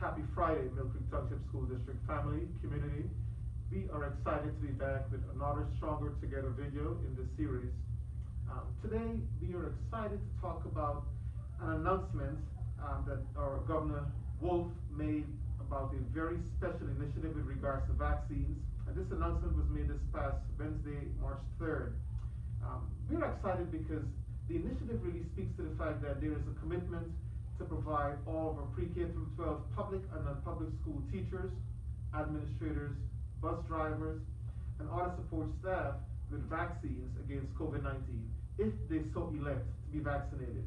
Happy Friday, Mill Creek Township School District family, community. We are excited to be back with another Stronger Together video in this series. Today, we are excited to talk about an announcement that our Governor Wolf made about a very special initiative with regards to vaccines. And this announcement was made this past Wednesday, March 3rd. We're excited because the initiative really speaks to the fact that there is a commitment to provide all of our pre-K through 12 public and non-public school teachers, administrators, bus drivers, and other support staff with vaccines against COVID-19 if they so elect to be vaccinated.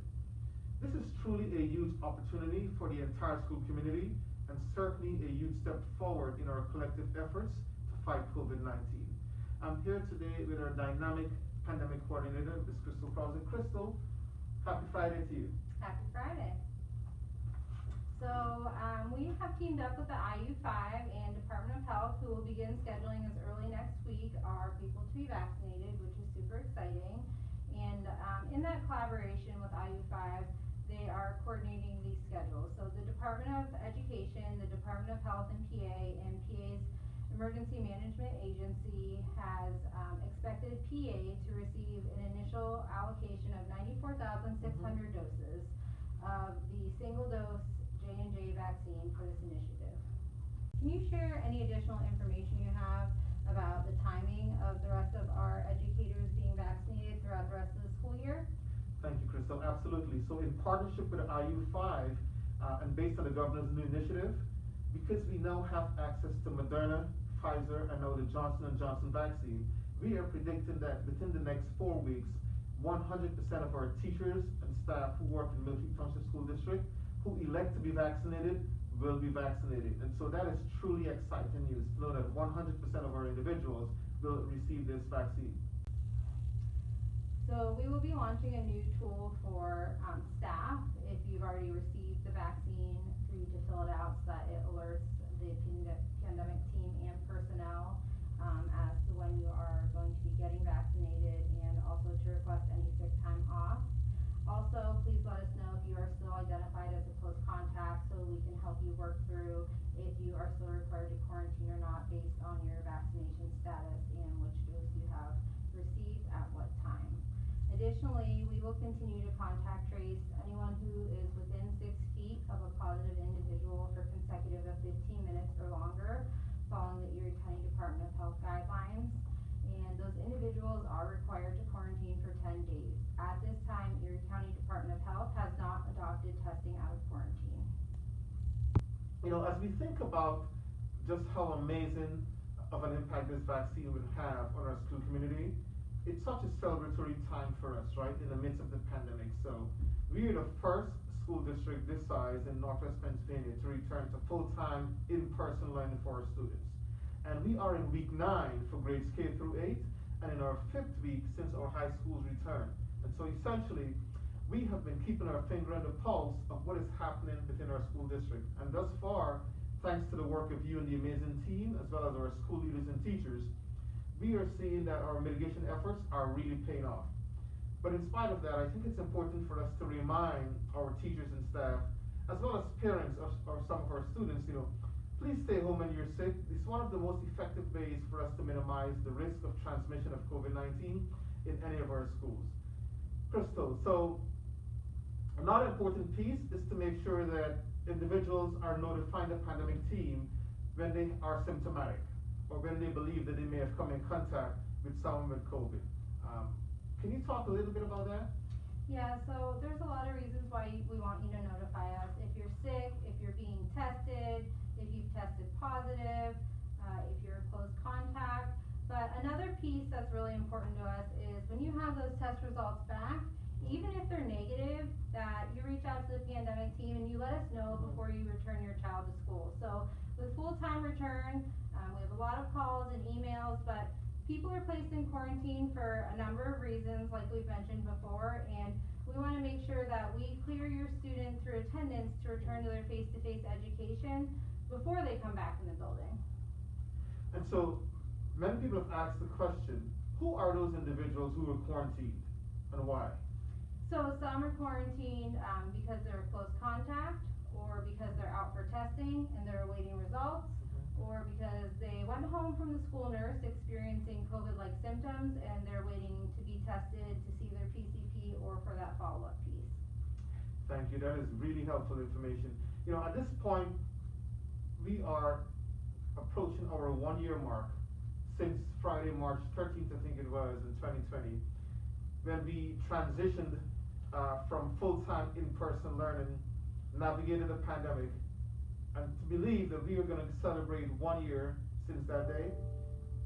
This is truly a huge opportunity for the entire school community and certainly a huge step forward in our collective efforts to fight COVID-19. I'm here today with our dynamic pandemic coordinator, Ms. Crystal Krause. Crystal, happy Friday to you. Happy Friday. So we have teamed up with the IU5 and Department of Health, who will begin scheduling as early next week our people to be vaccinated, which is super exciting. And in that collaboration with IU5, they are coordinating these schedules. So the Department of Education, the Department of Health and PA's Emergency Management Agency has expected PA to receive an initial allocation of 94,600 doses of the single-dose J&J vaccine for this initiative. Can you share any additional information you have about the timing of the rest of our educators being vaccinated throughout the rest of the school year? Thank you, Crystal. Absolutely. So in partnership with IU5 and based on the governor's new initiative, because we now have access to Moderna, Pfizer, and now the Johnson & Johnson vaccine, we are predicting that within the next 4 weeks, 100% of our teachers and staff who work in Mill Creek Township School District who elect to be vaccinated will be vaccinated. And so that is truly exciting news to know that 100% of our individuals will receive this vaccine. So we will be launching a new tool for staff. If you've already received the vaccine, for you to fill it out so that it alerts the pandemic team and personnel as to when you are going to be getting vaccinated, and also to request any sick time off. Also, please let us know if you are still identified as a close contact so we can help you work through if you are still required to quarantine or not based on your vaccination status and which dose you have received at what time. Additionally, we will continue to contact trace anyone who is within 6 feet of a positive individual for consecutive of 15 minutes or longer following the Erie County Department of Health guidelines. And those individuals are required to quarantine for 10 days. At this time, Erie County Department of Health has not adopted testing out of quarantine. You know, as we think about just how amazing of an impact this vaccine will have on our school community, it's such a celebratory time for us, right, in the midst of the pandemic. So we are the first school district this size in Northwest Pennsylvania to return to full-time in-person learning for our students. And we are in week 9 for grades K through 8, and in our 5th week since our high schools return. And so essentially, we have been keeping our finger on the pulse of what is happening within our school district. And thus far, thanks to the work of you and the amazing team, as well as our school leaders and teachers, we are seeing that our mitigation efforts are really paying off. But in spite of that, I think it's important for us to remind our teachers and staff, as well as parents or some of our students, please stay home when you're sick. It's one of the most effective ways for us to minimize the risk of transmission of COVID-19 in any of our schools. Crystal, so another important piece is to make sure that individuals are notifying the pandemic team when they are symptomatic or when they believe that they may have come in contact with someone with COVID. Can you talk a little bit about that? Yeah, so there's a lot of reasons why we want you to notify us. If you're sick, if you're being tested, if you've tested positive, if you're a close contact. But another piece that's really important to us is when you have those test results back, even if they're negative, that you reach out to the pandemic team and you let us know before you return your child to school. So with full-time return, we have a lot of calls and emails, but people are placed in quarantine for a number of reasons, like we've mentioned before, and we want to make sure that we clear your student through attendance to return to their face-to-face education before they come back in the building. And so many people have asked the question, who are those individuals who are quarantined and why? So some are quarantined because they're a close contact or because they're out for testing. testing and they're awaiting results, or because they went home from the school nurse experiencing COVID-like symptoms and they're waiting to be tested to see their PCP or for that follow-up piece. Thank you, that is really helpful information. You know, at this point, we are approaching our 1 year mark since Friday, March 13th, I think it was, in 2020, when we transitioned from full-time in-person learning, navigated the pandemic, and to believe that we were going to celebrate 1 year since that day,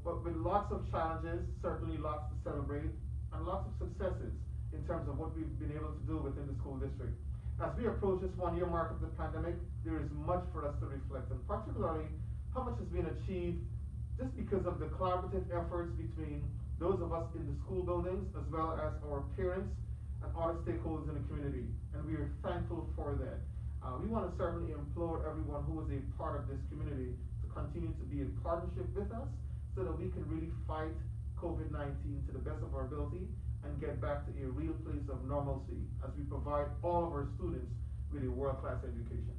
but with lots of challenges, certainly lots to celebrate, and lots of successes in terms of what we've been able to do within the school district. As we approach this 1 year mark of the pandemic, there is much for us to reflect on, particularly how much has been achieved just because of the collaborative efforts between those of us in the school buildings as well as our parents and other stakeholders in the community, and we are thankful for that. We want to certainly implore everyone who is a part of this community to continue to be in partnership with us so that we can really fight COVID-19 to the best of our ability and get back to a real place of normalcy as we provide all of our students with a world-class education.